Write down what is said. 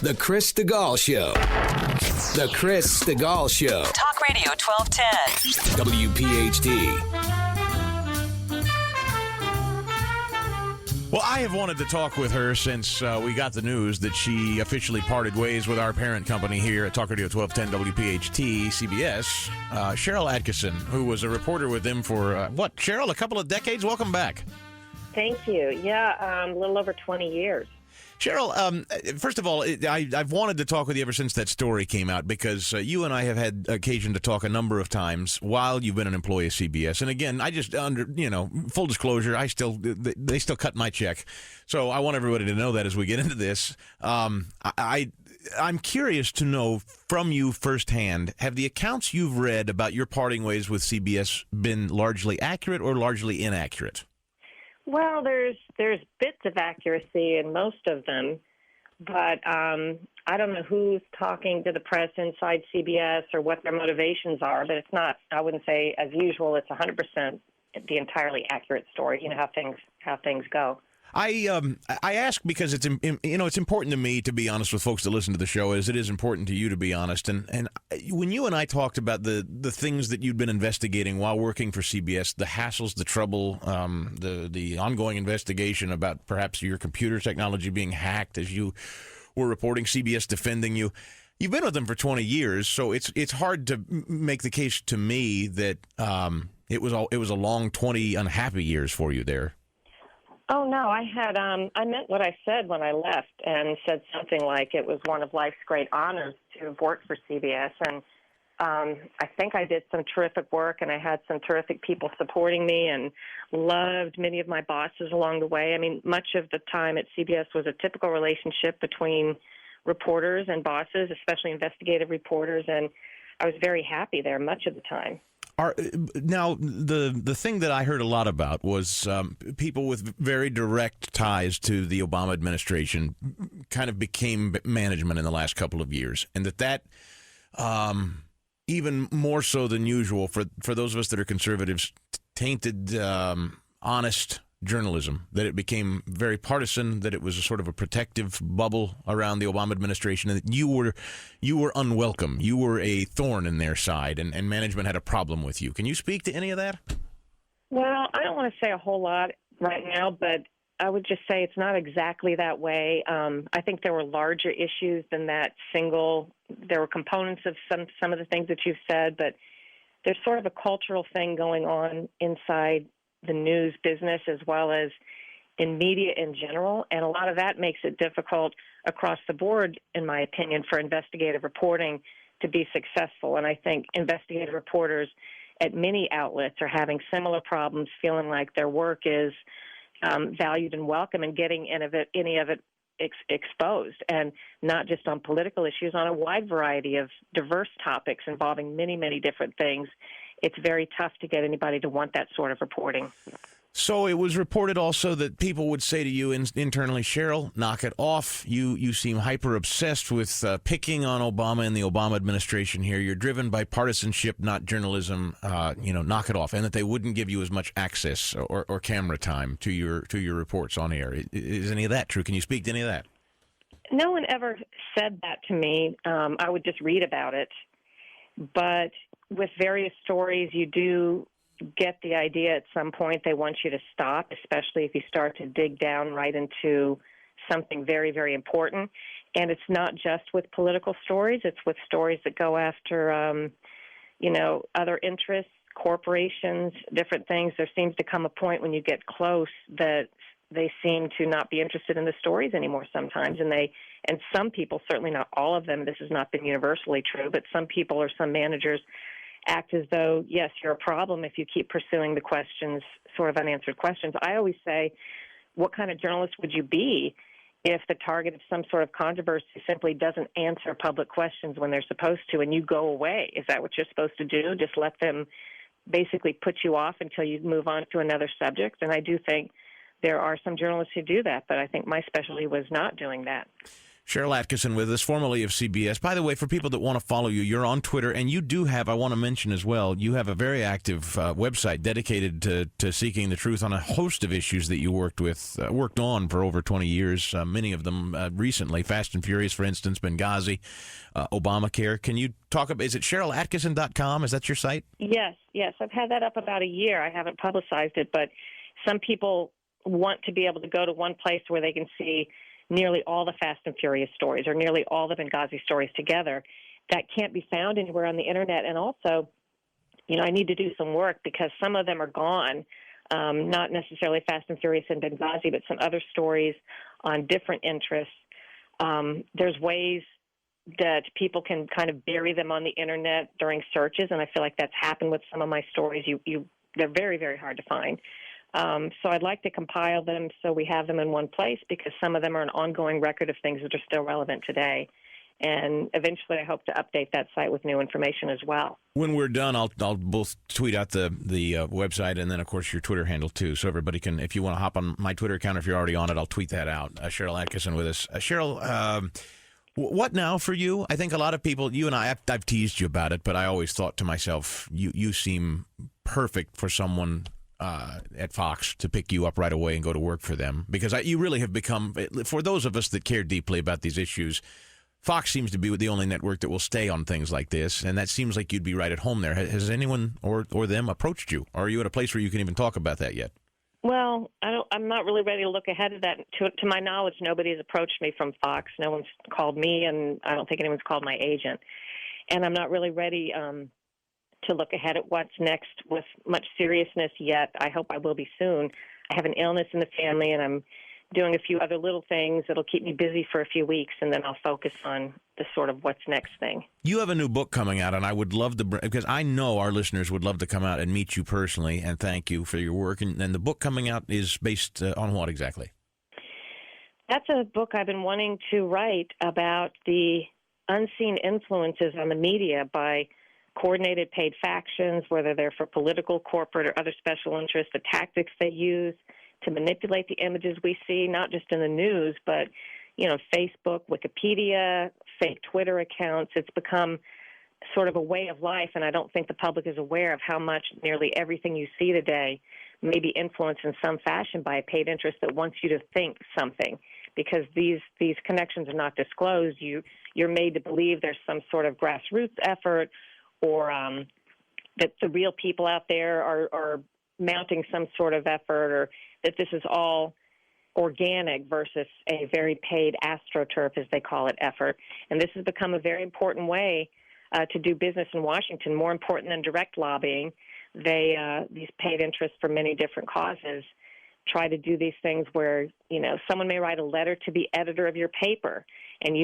The Chris Stigall Show. The Chris Stigall Show. Talk Radio 1210. WPHT. Well, I have wanted to talk with her since we got the news that she officially parted ways with our parent company here at Talk Radio 1210 WPHT CBS. Sharyl Attkisson, who was a reporter with them for, Sharyl, a couple of decades? Welcome back. Thank you. Yeah, a little over 20 years. Cheryl, first of all, I've wanted to talk with you ever since that story came out because you and I have had occasion to talk a number of times while you've been an employee of CBS. And again, I just full disclosure, they still cut my check. So I want everybody to know that as we get into this. I'm curious to know from you firsthand, have the accounts you've read about your parting ways with CBS been largely accurate or largely inaccurate? Well, there's bits of accuracy in most of them, but I don't know who's talking to the press inside CBS or what their motivations are, but it's not, I wouldn't say, as usual, it's 100% the entirely accurate story, how things go. I ask because it's important to me to be honest with folks that listen to the show, as it is important to you to be honest. And when you and I talked about the things that you'd been investigating while working for CBS, the hassles, the trouble, the ongoing investigation about perhaps your computer technology being hacked as you were reporting, CBS defending you. You've been with them for 20 years, so it's hard to make the case to me that it was a long 20 unhappy years for you there. Oh, no, I meant what I said when I left and said something like it was one of life's great honors to have worked for CBS. And I think I did some terrific work, and I had some terrific people supporting me and loved many of my bosses along the way. I mean, much of the time at CBS was a typical relationship between reporters and bosses, especially investigative reporters, and I was very happy there much of the time. Now, the thing that I heard a lot about was people with very direct ties to the Obama administration kind of became management in the last couple of years, and that even more so than usual for those of us that are conservatives, tainted honest journalism, that it became very partisan, that it was a sort of a protective bubble around the Obama administration, and that you were unwelcome. You were a thorn in their side, and management had a problem with you. Can you speak to any of that? Well, I don't want to say a whole lot right now, but I would just say it's not exactly that way. I think there were larger issues than that single. There were components of some of the things that you've said, but there's sort of a cultural thing going on inside the news business as well as in media in general, and a lot of that makes it difficult across the board, in my opinion, for investigative reporting to be successful. And I think investigative reporters at many outlets are having similar problems, feeling like their work is valued and welcome, and getting any of it exposed, and not just on political issues, on a wide variety of diverse topics involving many, many different things. It's very tough to get anybody to want that sort of reporting. So it was reported also that people would say to you internally, Sharyl, knock it off. You seem hyper obsessed with picking on Obama and the Obama administration here. You're driven by partisanship, not journalism. Knock it off. And that they wouldn't give you as much access or camera time to your reports on air. Is any of that true? Can you speak to any of that? No one ever said that to me. I would just read about it. But with various stories, you do get the idea at some point they want you to stop, especially if you start to dig down right into something very, very important. And it's not just with political stories. It's with stories that go after, other interests, corporations, different things. There seems to come a point when you get close that they seem to not be interested in the stories anymore sometimes. And some people, certainly not all of them, this has not been universally true, but some people or some managers act as though, yes, you're a problem if you keep pursuing the questions, sort of unanswered questions. I always say, what kind of journalist would you be if the target of some sort of controversy simply doesn't answer public questions when they're supposed to, and you go away? Is that what you're supposed to do? Just let them basically put you off until you move on to another subject? And I do think there are some journalists who do that, but I think my specialty was not doing that. Sharyl Attkisson with us, formerly of CBS. By the way, for people that want to follow you, you're on Twitter, and you do have, I want to mention as well, you have a very active website dedicated to seeking the truth on a host of issues that you worked on for over 20 years, many of them recently, Fast and Furious, for instance, Benghazi, Obamacare. Can you talk about, is it SharylAttkisson.com? Is that your site? Yes. I've had that up about a year. I haven't publicized it, but some people want to be able to go to one place where they can see nearly all the Fast and Furious stories or nearly all the Benghazi stories together. That can't be found anywhere on the internet. And also, I need to do some work because some of them are gone, not necessarily Fast and Furious and Benghazi, but some other stories on different interests. There's ways that people can kind of bury them on the internet during searches, and I feel like that's happened with some of my stories. They're very, very hard to find. So I'd like to compile them so we have them in one place because some of them are an ongoing record of things that are still relevant today. And eventually I hope to update that site with new information as well. When we're done, I'll both tweet out the website and then, of course, your Twitter handle, too. So everybody can, if you want to hop on my Twitter account, if you're already on it, I'll tweet that out. Sharyl Attkisson with us. Sharyl, what now for you? I think a lot of people, you and I've teased you about it, but I always thought to myself, you seem perfect for someone at Fox to pick you up right away and go to work for them, because you really have become, for those of us that care deeply about these issues, Fox seems to be the only network that will stay on things like this, and that seems like you'd be right at home there. Has anyone or them approached you? Or are you at a place where you can even talk about that yet? Well, I'm not really ready to look ahead of that. To my knowledge, nobody has approached me from Fox. No one's called me, and I don't think anyone's called my agent. And I'm not really ready to look ahead at what's next with much seriousness yet. I hope I will be soon. I have an illness in the family, and I'm doing a few other little things that'll keep me busy for a few weeks, and then I'll focus on the sort of what's next thing. You have a new book coming out, and I would love to, because I know our listeners would love to come out and meet you personally and thank you for your work. And the book coming out is based on what exactly? That's a book I've been wanting to write about the unseen influences on the media by coordinated paid factions, whether they're for political, corporate, or other special interests, the tactics they use to manipulate the images we see, not just in the news, but, Facebook, Wikipedia, fake Twitter accounts. It's become sort of a way of life, and I don't think the public is aware of how much nearly everything you see today may be influenced in some fashion by a paid interest that wants you to think something. Because these connections are not disclosed, you're made to believe there's some sort of grassroots effort, or that the real people out there are mounting some sort of effort, or that this is all organic versus a very paid astroturf, as they call it, effort. And this has become a very important way to do business in Washington, more important than direct lobbying. These paid interests for many different causes try to do these things where, someone may write a letter to the editor of your paper, and you